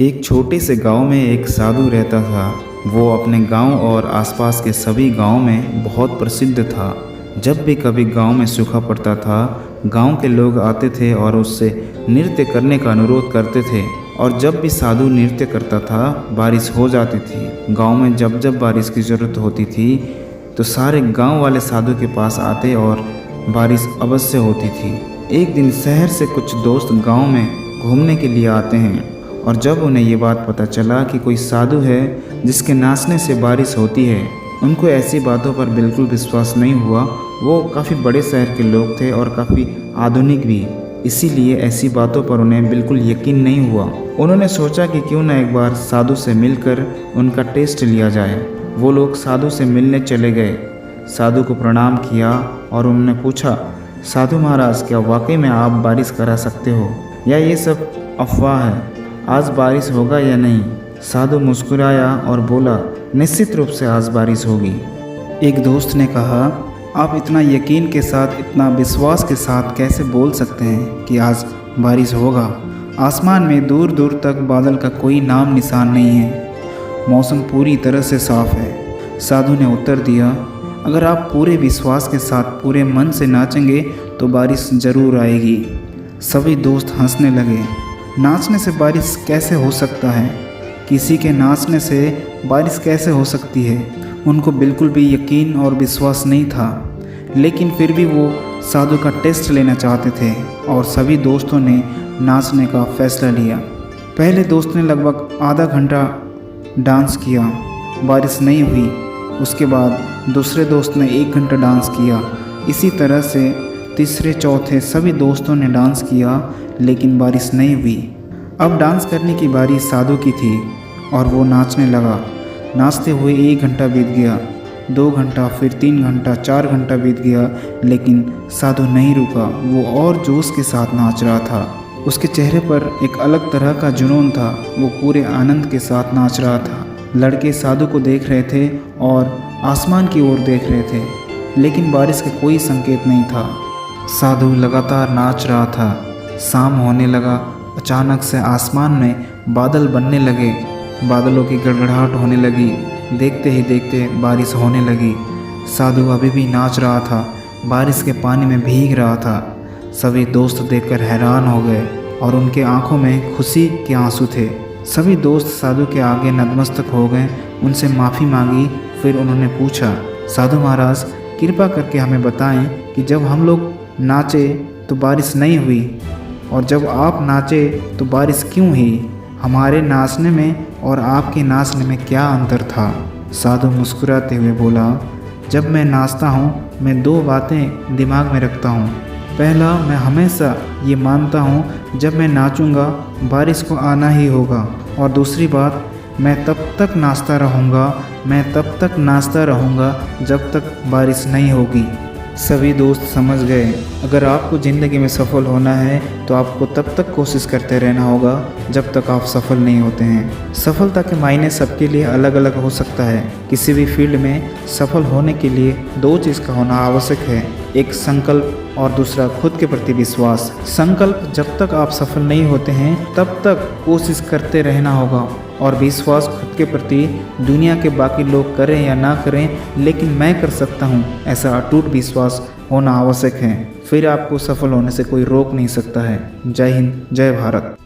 एक छोटे से गांव में एक साधु रहता था। वो अपने गांव और आसपास के सभी गांव में बहुत प्रसिद्ध था। जब भी कभी गांव में सूखा पड़ता था, गांव के लोग आते थे और उससे नृत्य करने का अनुरोध करते थे। और जब भी साधु नृत्य करता था, बारिश हो जाती थी। गांव में जब जब बारिश की ज़रूरत होती थी तो सारे गांव वाले साधु के पास आते और बारिश अवश्य होती थी। एक दिन शहर से कुछ दोस्त गांव में घूमने के लिए आते हैं और जब उन्हें ये बात पता चला कि कोई साधु है जिसके नाचने से बारिश होती है, उनको ऐसी बातों पर बिल्कुल विश्वास नहीं हुआ। वो काफ़ी बड़े शहर के लोग थे और काफ़ी आधुनिक भी, इसीलिए ऐसी बातों पर उन्हें बिल्कुल यकीन नहीं हुआ। उन्होंने सोचा कि क्यों न एक बार साधु से मिलकर उनका टेस्ट लिया जाए। वो लोग साधु से मिलने चले गए, साधु को प्रणाम किया और उन्होंने पूछा, साधु महाराज, क्या वाकई में आप बारिश करा सकते हो या ये सब अफवाह है? आज बारिश होगा या नहीं? साधु मुस्कुराया और बोला, निश्चित रूप से आज बारिश होगी। एक दोस्त ने कहा, आप इतना यकीन के साथ, इतना विश्वास के साथ कैसे बोल सकते हैं कि आज बारिश होगा? आसमान में दूर दूर तक बादल का कोई नाम निशान नहीं है, मौसम पूरी तरह से साफ है। साधु ने उत्तर दिया, अगर आप पूरे विश्वास के साथ पूरे मन से नाचेंगे तो बारिश ज़रूर आएगी। सभी दोस्त हंसने लगे। नाचने से बारिश कैसे हो सकता है? किसी के नाचने से बारिश कैसे हो सकती है? उनको बिल्कुल भी यकीन और विश्वास नहीं था, लेकिन फिर भी वो साधु का टेस्ट लेना चाहते थे और सभी दोस्तों ने नाचने का फैसला लिया। पहले दोस्त ने लगभग आधा घंटा डांस किया, बारिश नहीं हुई। उसके बाद दूसरे दोस्त ने 1 घंटा डांस किया। इसी तरह से तीसरे चौथे सभी दोस्तों ने डांस किया, लेकिन बारिश नहीं हुई। अब डांस करने की बारी साधु की थी और वो नाचने लगा। नाचते हुए 1 घंटा बीत गया, 2 घंटा, फिर 3 घंटा, 4 घंटा बीत गया, लेकिन साधु नहीं रुका। वो और जोश के साथ नाच रहा था। उसके चेहरे पर एक अलग तरह का जुनून था। वो पूरे आनंद के साथ नाच रहा था। लड़के साधु को देख रहे थे और आसमान की ओर देख रहे थे, लेकिन बारिश का कोई संकेत नहीं था। साधु लगातार नाच रहा था। शाम होने लगा। अचानक से आसमान में बादल बनने लगे। बादलों की गड़गड़ाहट होने लगी। देखते ही देखते बारिश होने लगी। साधु अभी भी नाच रहा था, बारिश के पानी में भीग रहा था। सभी दोस्त देखकर हैरान हो गए और उनके आंखों में खुशी के आंसू थे। सभी दोस्त साधु के आगे नतमस्तक हो गए, उनसे माफ़ी मांगी। फिर उन्होंने पूछा, साधु महाराज, कृपा करके हमें बताएं कि जब हम लोग नाचे तो बारिश नहीं हुई और जब आप नाचे तो बारिश क्यों हुई? हमारे नाचने में और आपके नाचने में क्या अंतर था? साधु मुस्कुराते हुए बोला, जब मैं नाचता हूँ मैं 2 बातें दिमाग में रखता हूँ। पहला, मैं हमेशा ये मानता हूँ जब मैं नाचूंगा बारिश को आना ही होगा, और दूसरी बात, मैं तब तक नाचता रहूँगा जब तक बारिश नहीं होगी। सभी दोस्त समझ गए, अगर आपको ज़िंदगी में सफल होना है तो आपको तब तक कोशिश करते रहना होगा जब तक आप सफल नहीं होते हैं। सफलता के मायने सबके लिए अलग अलग हो सकता है। किसी भी फील्ड में सफल होने के लिए 2 चीज़ का होना आवश्यक है, एक संकल्प और दूसरा खुद के प्रति विश्वास। संकल्प, जब तक आप सफल नहीं होते हैं तब तक कोशिश करते रहना होगा, और विश्वास खुद के प्रति, दुनिया के बाकी लोग करें या ना करें लेकिन मैं कर सकता हूँ, ऐसा अटूट विश्वास होना आवश्यक है। फिर आपको सफल होने से कोई रोक नहीं सकता है। जय हिंद, जय भारत।